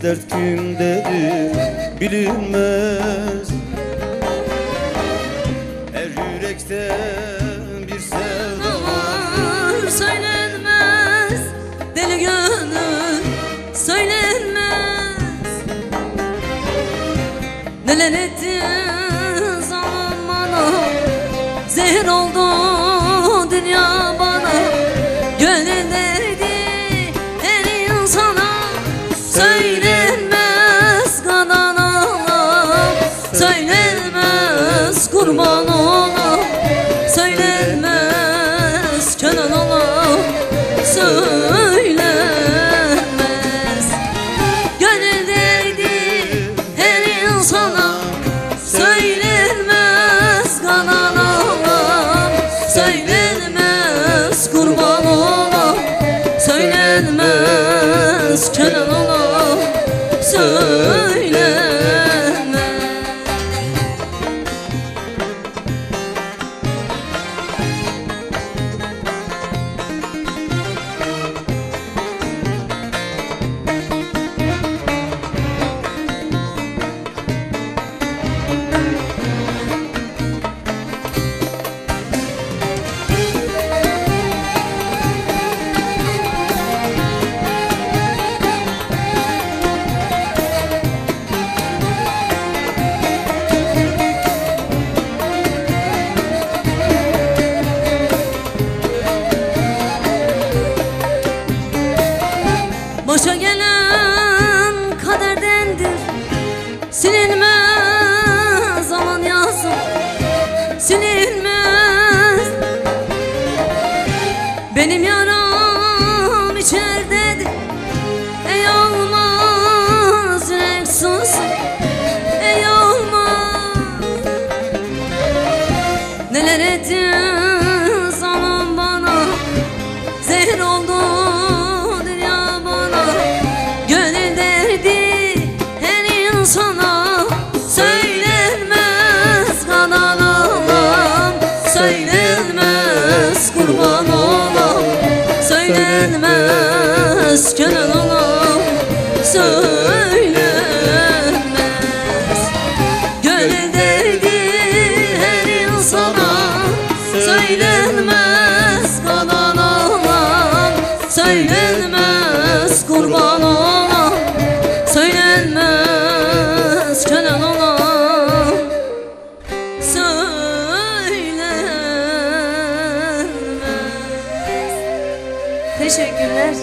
dert kimdedir bilinmez. Her yürekte bir sevda var, söylenmez. Deli gönül söylenmez. Neler ettin zalim bana, zehir oldu dünya bana. Gönül derdi her insana söylenmez. Kanan ağlam söylenmez, kurban olam söylenmez, Kenan olam söylenmez. Gönül derdi her insana söylenmez. Kanan ağlam söylenmez, kurban olam söylenmez, Kenan olam söylenmez. Başa gelen kaderdendir, silinmez zaman yazım, silinmez. Benim yaram içerdedir, ey olmaz yürek sussun, ey olmaz. Neler ettin zaman bana, zehir oldu sana söylenmez. Kanan ağlam söylenmez, kurban olam söylenmez, Kenan olam söylenmez. Gönül derdi her insana söylenmez. Kanan ağlam söylenmez, kurban olam söylenmez, Kenan olam söylenmez. Teşekkürler.